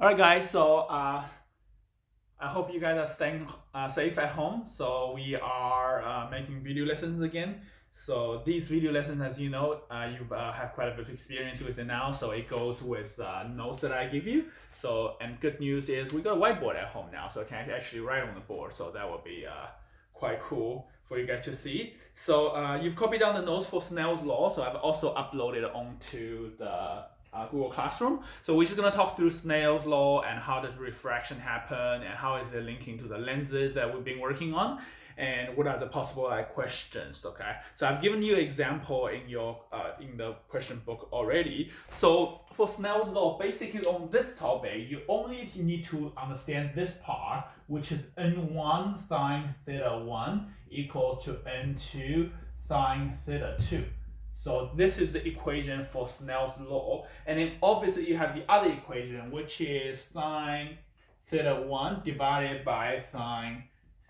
All right, guys. So I hope you guys are staying safe at home. So we are making video lessons again. So these video lessons, as you know, you've have quite a bit of experience with it now. So it goes with notes that I give you. So and good news is we got a whiteboard at home now, so I can actually write on the board. So that will be quite cool for you guys to see. So you've copied down the notes for Snell's Law. So I've also uploaded onto the Google Classroom. So we're just gonna talk through Snell's Law and how does refraction happen and how is it linking to the lenses that we've been working on and what are the possible questions. Okay, so I've given you an example in your in the question book already. So for Snell's Law, basically on this topic, you only need to understand this part, which is n1 sine theta 1 equals to n2 sine theta 2. So this is the equation for Snell's law. And then obviously you have the other equation, which is sine theta 1 divided by sine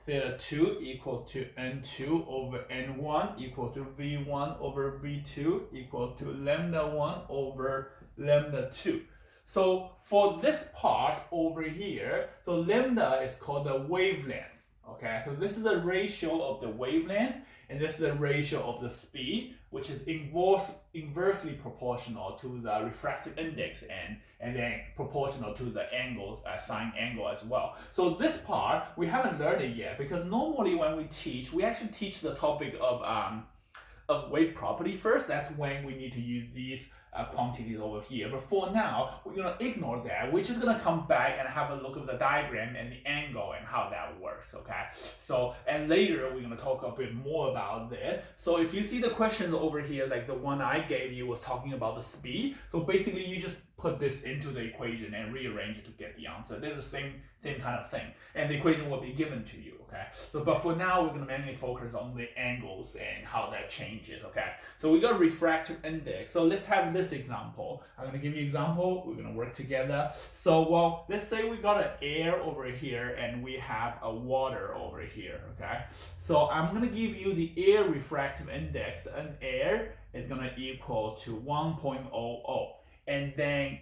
theta 2 equals to n2 over n1 equals to v1 over v2 equals to lambda 1 over lambda 2. So for this part over here, so lambda is called the wavelength. Okay, so this is the ratio of the wavelength, and this is the ratio of the speed, which is inversely proportional to the refractive index and then proportional to the angles, sine angle as well. So this part, we haven't learned it yet, because normally when we teach, we actually teach the topic of wave property first. That's when we need to use these quantities over here. But for now, we're going to ignore that. We're just going to come back and have a look at the diagram and the angle and how that works, okay? So, and later we're going to talk a bit more about this. So if you see the questions over here, like the one I gave you was talking about the speed. So basically you just put this into the equation and rearrange it to get the answer. They're the same kind of thing. And the equation will be given to you, okay? So, but for now, we're going to mainly focus on the angles and how that changes, okay? So we got refractive index. So let's have this example. I'm going to give you an example. We're going to work together. So, well, let's say we got an air over here and we have a water over here, okay? So I'm going to give you the air refractive index. An air is going to equal to 1.00. And then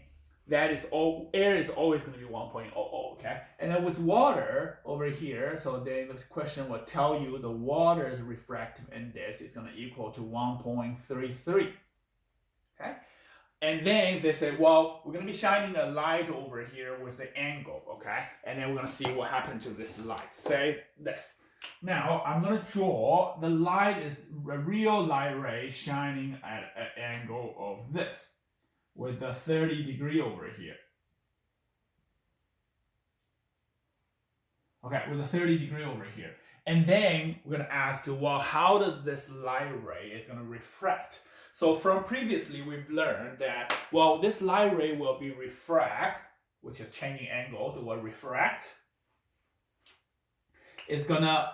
that is all, air is always going to be 1.00, okay? And then with water over here, so then the question will tell you the water's refractive index is going to equal to 1.33, okay? And then they say, well, we're going to be shining a light over here with the angle, okay? And then we're going to see what happened to this light. Say this. Now, I'm going to draw, the light is a real light ray shining at an angle of this, with a 30-degree over here. Okay, with a 30-degree over here. And then we're going to ask you, well, how does this light ray is going to refract? So from previously, we've learned that, well, this light ray will be refract, which is changing angle, the word refract, is going to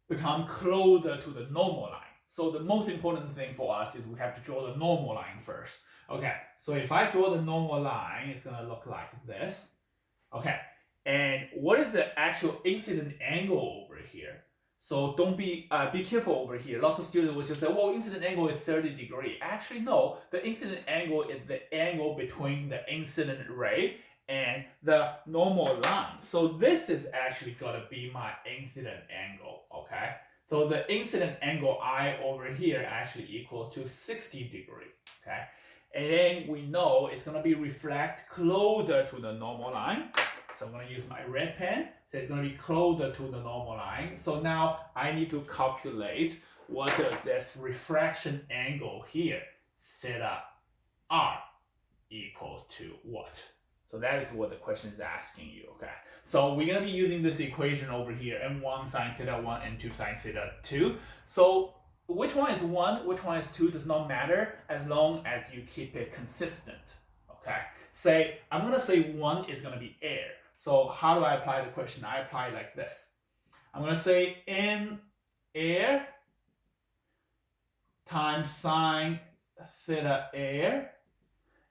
become closer to the normal line. So the most important thing for us is we have to draw the normal line first. Okay, so if I draw the normal line, it's gonna look like this. Okay, and what is the actual incident angle over here? So don't be careful over here. Lots of students will just say, well, incident angle is 30 degrees. Actually, no, the incident angle is the angle between the incident ray and the normal line. So this is actually gonna be my incident angle, okay? So the incident angle I over here actually equals to 60 degrees, okay? And then we know it's going to be reflect closer to the normal line. So I'm going to use my red pen. So it's going to be closer to the normal line. So now I need to calculate what does this refraction angle here, theta r, equals to what? So that is what the question is asking you, okay? So we're going to be using this equation over here, n1 sine theta 1 and 2 sine theta 2. So which one is 1, which one is 2 does not matter as long as you keep it consistent, okay? Say, I'm going to say 1 is going to be air. So how do I apply the question? I apply it like this. I'm going to say in air times sine theta air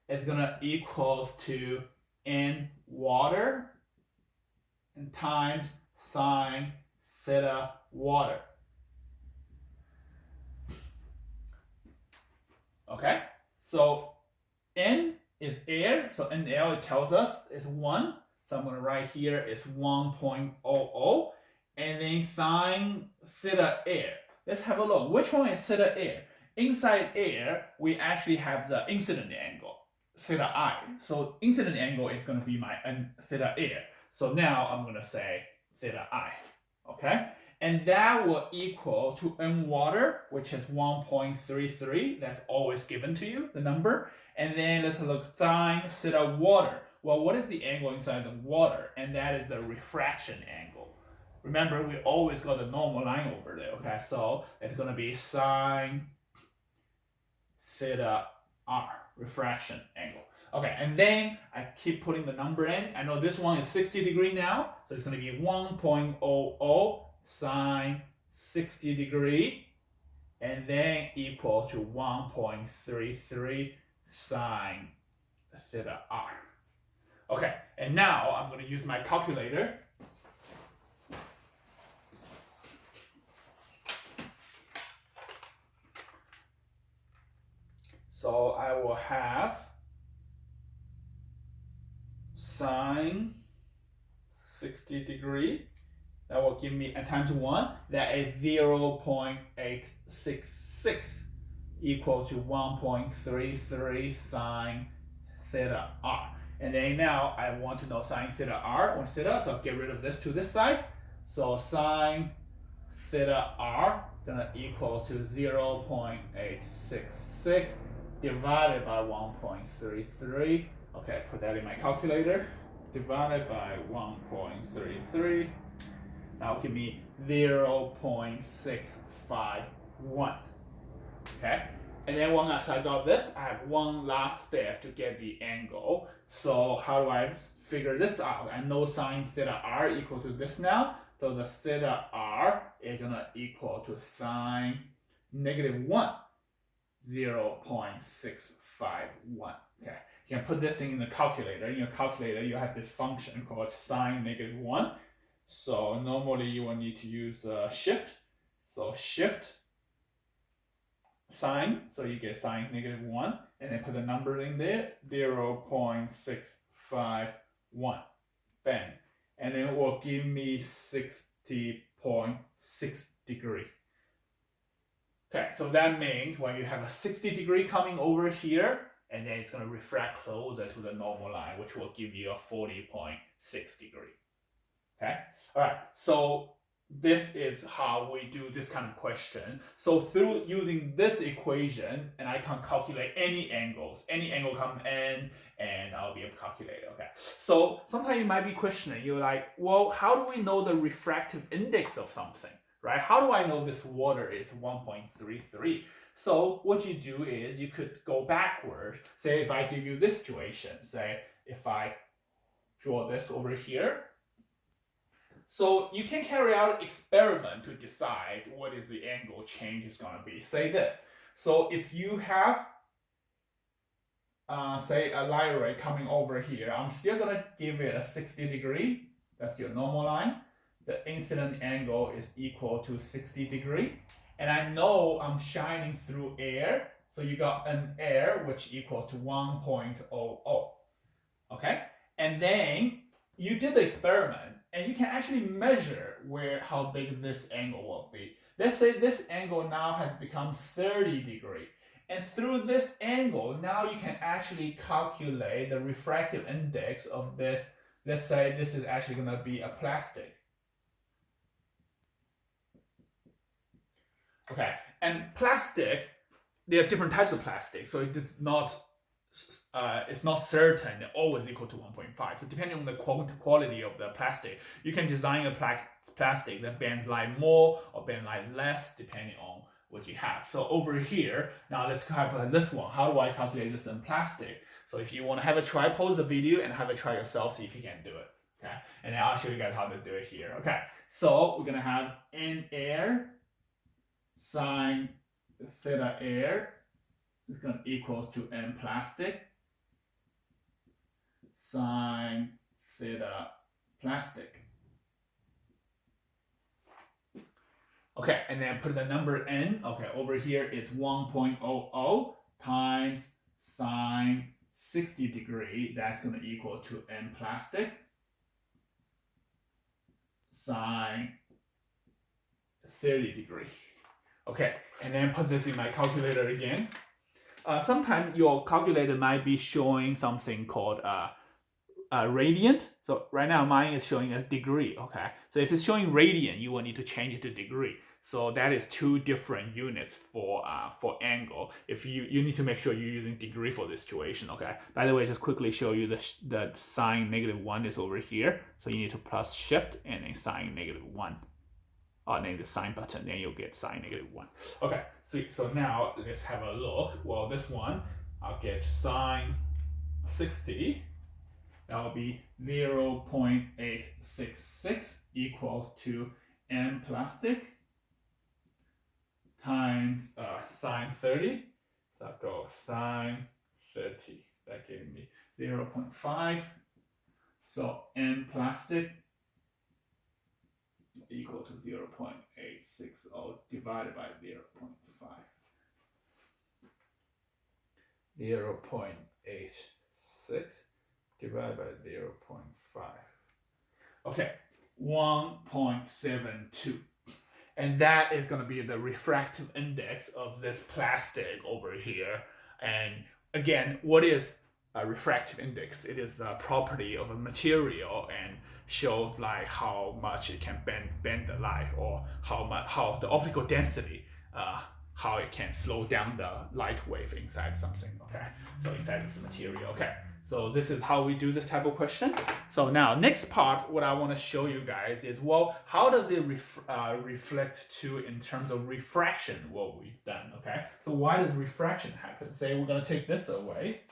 is going to equals to in water and times sine theta water. Okay, so n is air, so NL it tells us is 1. So I'm going to write here is 1.00. And then sine theta air. Let's have a look. Which one is theta air? Inside air, we actually have the incident angle, theta I. So incident angle is going to be my theta air. So now I'm going to say theta I. Okay? And that will equal to N water, which is 1.33. That's always given to you, the number. And then let's look sine theta water. Well, what is the angle inside the water? And that is the refraction angle. Remember, we always got the normal line over there, okay? So it's going to be sine theta r, refraction angle. Okay, and then I keep putting the number in. I know this one is 60 degree now, so it's going to be 1.00 sine 60 degree, and then equal to 1.33 sine theta r. Okay, and now I'm going to use my calculator. So I will have sine 60 degree. That will give me, and times 1, that is 0.866 equal to 1.33 sine theta r. And then now I want to know sine theta r or theta, so I'll get rid of this to this side. So sine theta r gonna equal to 0.866 divided by 1.33. Okay, put that in my calculator. Divided by 1.33. That will give me 0.651. Okay, and then once I got this, I have one last step to get the angle. So how do I figure this out? I know sine theta r equal to this now. So the theta r is going to equal to sine -1, 0.651. Okay, you can put this thing in the calculator. In your calculator, you have this function called sine -1. So normally you will need to use shift. So shift sine, so you get sine -1, and then put the number in there, 0.651. Bang. And then it will give me 60.6 degree. Okay, so that means when you have a 60 degree coming over here, and then it's going to refract closer to the normal line, which will give you a 40.6 degree. Okay, all right, so this is how we do this kind of question. So through using this equation, and I can calculate any angles, any angle come in, and I'll be able to calculate it, okay? So sometimes you might be questioning, you're like, well, how do we know the refractive index of something, right? How do I know this water is 1.33? So what you do is you could go backwards. Say if I give you this situation, say if I draw this over here, so you can carry out an experiment to decide what is the angle change is going to be. Say this. So if you have, say, a light ray coming over here, I'm still going to give it a 60 degree. That's your normal line. The incident angle is equal to 60 degree. And I know I'm shining through air. So you got an air, which equals to 1.00. Okay? And then you did the experiment. And you can actually measure how big this angle will be. Let's say this angle now has become 30 degree. And through this angle, now you can actually calculate the refractive index of this. Let's say this is actually going to be a plastic. Okay, and plastic, there are different types of plastic, so it's not certain they're always equal to 1.5. So depending on the quality of the plastic, you can design a plastic that bends light more or bend light less depending on what you have. So over here, now let's calculate this one. How do I calculate this in plastic? So if you want to have a try, pause the video and have a try yourself, see if you can do it. Okay, and then I'll show you guys how to do it here. Okay, so we're gonna have N air sine theta air is going to equal to N plastic sine theta plastic. Okay, and then put the number in. Okay, over here it's 1.00 times sine 60 degree, that's going to equal to n plastic sine 30 degree. Okay, and then put this in my calculator again. Sometimes your calculator might be showing something called radian. So right now mine is showing as degree. Okay, so if it's showing radian, you will need to change it to degree. So that is two different units for angle. If you need to make sure you're using degree for this situation. Okay. By the way, just quickly show you the sine -1 is over here. So you need to plus shift and then sine -1. Or then the sine button, then you'll get sine -1. Okay. So now let's have a look. Well, this one I'll get sine 60. That will be 0.866 equals to n plastic times sine 30. So I'll go sine 30. That gave me 0.5. So n plastic equal to 0.860 divided by 0.5. 0.86 divided by 0.5. Okay, 1.72. And that is going to be the refractive index of this plastic over here. And again, what is a refractive index? It is the property of a material and shows like how much it can bend the light, or how the optical density, how it can slow down the light wave inside something. Okay, so inside this material. Okay. So this is how we do this type of question. So now next part, what I want to show you guys is, well, how does it reflect to in terms of refraction, what we've done, okay? So why does refraction happen? Say we're going to take this away.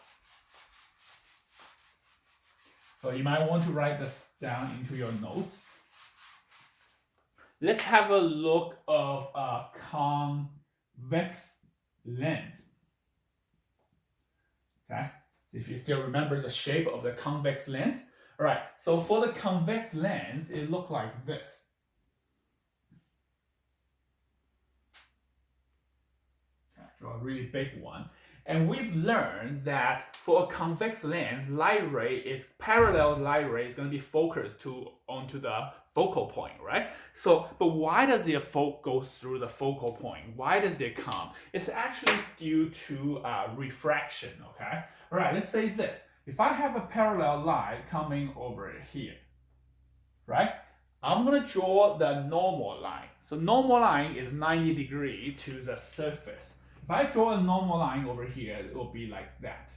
So you might want to write this down into your notes. Let's have a look of a convex lens, okay? If you still remember the shape of the convex lens. All right, so for the convex lens, it looks like this. Okay, draw a really big one. And we've learned that for a convex lens, parallel light ray is going to be focused onto the focal point, right? So, but why does it go through the focal point? Why does it come? It's actually due to refraction, okay? All right, let's say this. If I have a parallel light coming over here, right? I'm going to draw the normal line. So normal line is 90 degrees to the surface. If I draw a normal line over here, it will be like that.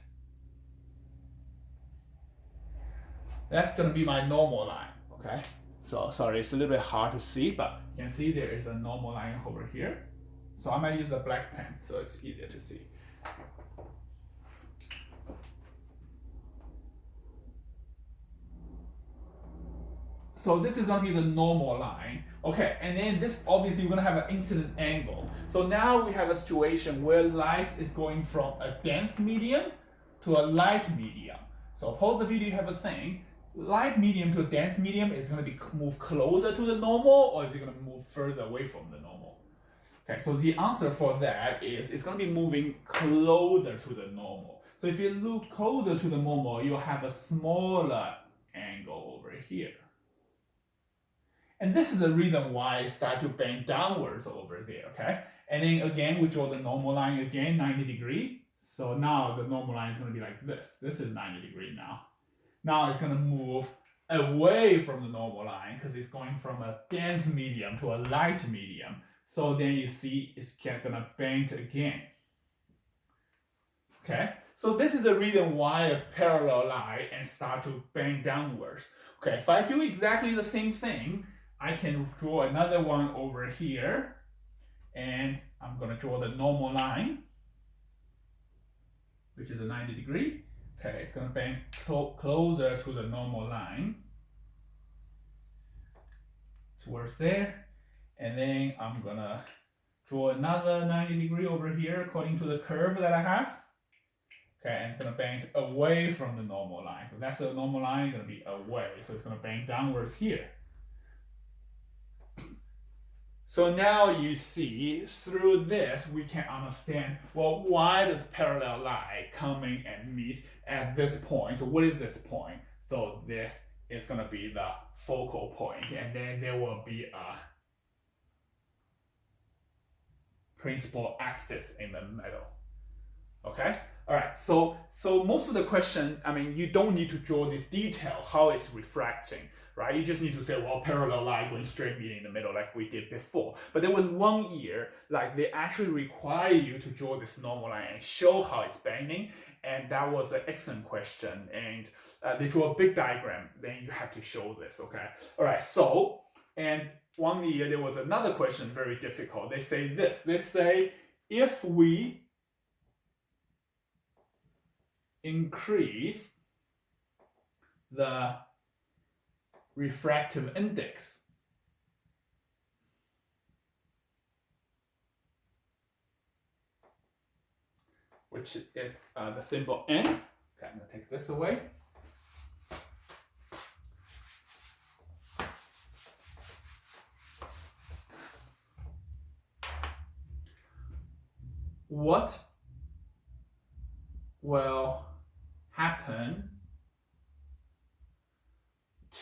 That's going to be my normal line, okay? So sorry, it's a little bit hard to see, but you can see there is a normal line over here. So I might use the black pen so it's easier to see. So this is going to be the normal line. Okay, and then this obviously we're going to have an incident angle. So now we have a situation where light is going from a dense medium to a light medium. So pause the video, you have a thing. Light medium to a dense medium is going to move closer to the normal, or is it going to move further away from the normal? Okay, so the answer for that is it's going to be moving closer to the normal. So if you look closer to the normal, you'll have a smaller angle over here. And this is the reason why it starts to bend downwards over there, okay? And then again, we draw the normal line again, 90 degrees. So now the normal line is going to be like this. This is 90 degrees now. Now it's going to move away from the normal line because it's going from a dense medium to a light medium. So then you see it's going to bend again. Okay? So this is the reason why a parallel line and start to bend downwards. Okay, if I do exactly the same thing, I can draw another one over here, and I'm going to draw the normal line, which is a 90 degree. Okay, it's going to bend closer to the normal line towards there, and then I'm going to draw another 90 degree over here according to the curve that I have. Okay, and it's going to bend away from the normal line. So that's the normal line going to be away. So it's going to bend downwards here. So now you see, through this, we can understand, well, why does parallel line coming and meet at this point? So what is this point? So this is going to be the focal point, and then there will be a principal axis in the middle. Okay? All right, so most of the question, I mean, you don't need to draw this detail, how it's refracting, right? You just need to say, well, parallel line going straight meeting in the middle like we did before. But there was 1 year, like they actually require you to draw this normal line and show how it's bending. And that was an excellent question. And they draw a big diagram, then you have to show this, okay? All right, so, and 1 year there was another question, very difficult. They say this, they say, if we increase the refractive index, which is the symbol N. Okay, I'm going to take this away. What will happen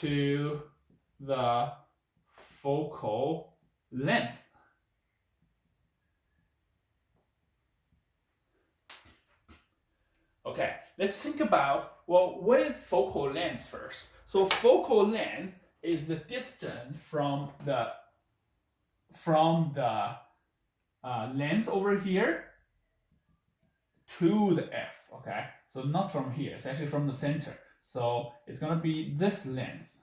to the focal length? Okay, let's think about, well, what is focal length first? So focal length is the distance from the length over here to the F, okay? So not from here, it's actually from the center. So it's gonna be this length.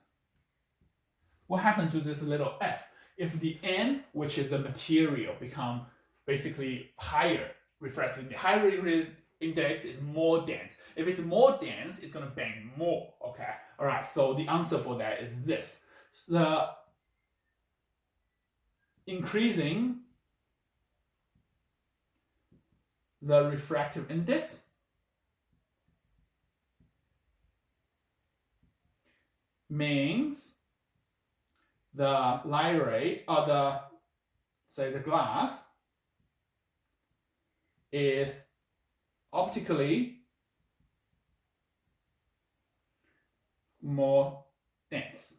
What happens to this little f? If the N, which is the material, become basically higher refractive, higher refractive index is more dense. If it's more dense, it's gonna bend more, okay? All right, so the answer for that is this. The increasing the refractive index means the light ray, or the glass, is optically more dense.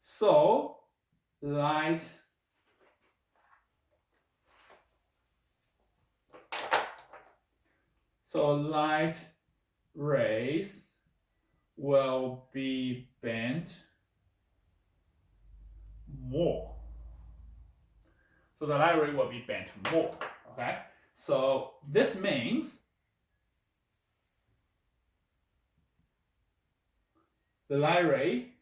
So light rays will be bent more. So the light ray will be bent more, okay? So this means the light ray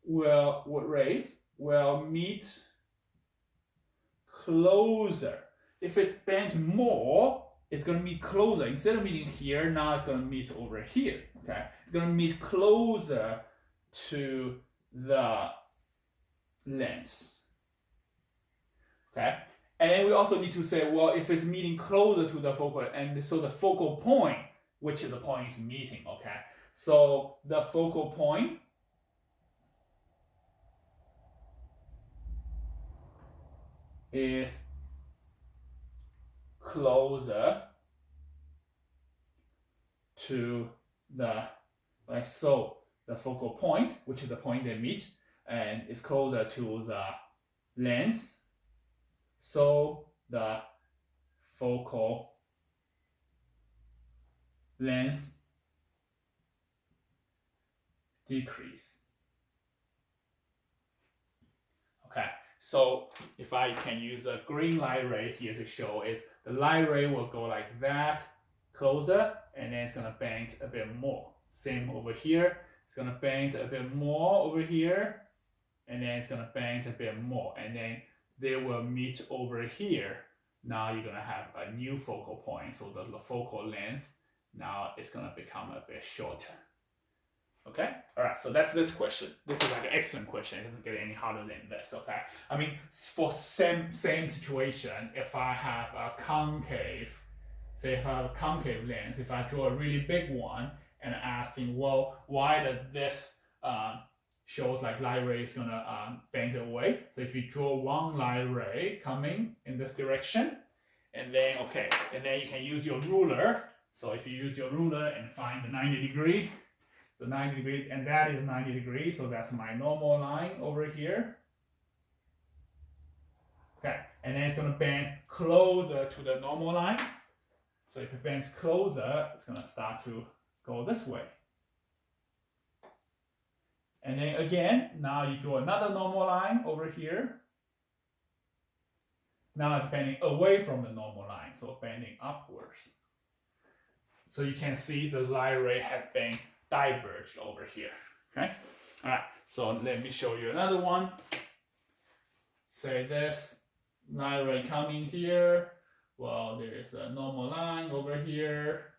will meet closer. If it's bent more, it's going to meet closer. Instead of meeting here, now it's going to meet over here, okay? It's going to meet closer to the lens, okay? And then we also need to say, well, if it's meeting closer to the focal, and so the focal point, which is the point is meeting, okay? So the focal point is closer to the, like so, the focal point, which is the point they meet, and is closer to the lens, so the focal length decrease. Okay, so if I can use a green light ray here to show is the light ray will go like that, closer, and then it's gonna bend a bit more. Same over here, it's gonna bend a bit more over here, and then it's gonna bend a bit more, and then they will meet over here. Now you're gonna have a new focal point, so the focal length now it's gonna become a bit shorter. Okay, all right, so that's this question. This is like an excellent question. It doesn't get any harder than this, okay? I mean, for same situation, if I have a concave, say if I have a concave lens, if I draw a really big one and asking, well, why does this shows like light ray is gonna bend away. So if you draw one light ray coming in this direction, and then you can use your ruler. So if you use your ruler and find the 90 degree, so 90 degrees, and that is 90 degrees, so that's my normal line over here. Okay, and then it's gonna bend closer to the normal line. So if it bends closer, it's gonna start to go this way. And then again, now you draw another normal line over here. Now it's bending away from the normal line, so bending upwards. So you can see the light ray has been diverged over here. Okay, all right. So let me show you another one. Say this light ray coming here. Well, there is a normal line over here,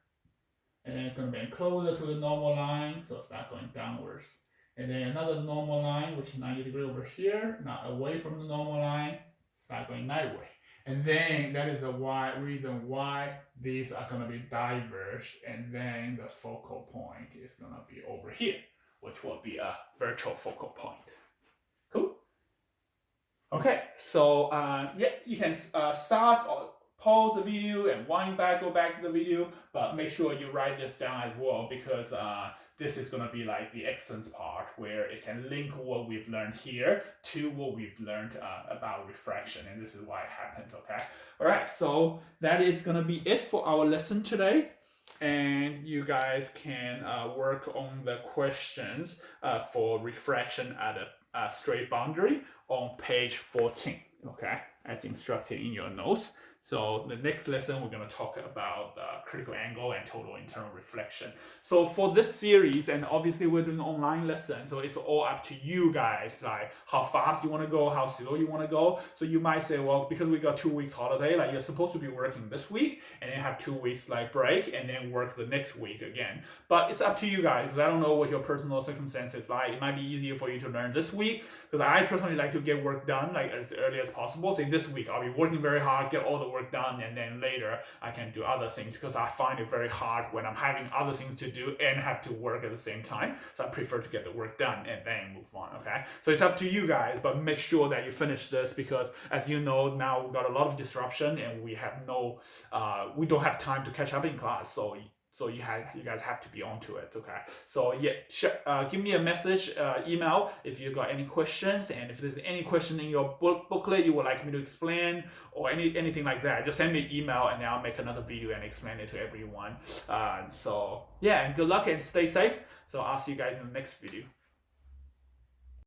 and then it's going to bend closer to the normal line, so start going downwards. And then another normal line, which is 90 degrees over here, now away from the normal line, start going that way. And then that is the reason why these are going to be diverged, and then the focal point is going to be over here, which will be a virtual focal point. Cool? Okay, so yeah, you can start or pause the video and wind back, go back to the video, but make sure you write this down as well, because this is going to be like the excellence part where it can link what we've learned here to what we've learned about refraction, and this is why it happened. Okay, all right, so that is going to be it for our lesson today, and you guys can work on the questions for refraction at a straight boundary on page 14, okay, as instructed in your notes. So the next lesson, we're going to talk about critical angle and total internal reflection. So for this series, and obviously we're doing online lessons, so it's all up to you guys, like how fast you want to go, how slow you want to go. So you might say, well, because we got 2 weeks holiday, like you're supposed to be working this week and then have 2 weeks like break and then work the next week again. But it's up to you guys. I don't know what your personal circumstances like. It might be easier for you to learn this week, because I personally like to get work done like as early as possible. So this week I'll be working very hard, get all the work done, and then later I can do other things, because I find it very hard when I'm having other things to do and have to work at the same time. So I prefer to get the work done and then move on, okay? So it's up to you guys, but make sure that you finish this, because as you know, now we've got a lot of disruption and we have we don't have time to catch up in class. So you guys have to be onto it, okay? So yeah, give me a message, email if you got any questions, and if there's any question in your booklet you would like me to explain or anything like that, just send me an email and then I'll make another video and explain it to everyone. So yeah, and good luck and stay safe. So I'll see you guys in the next video.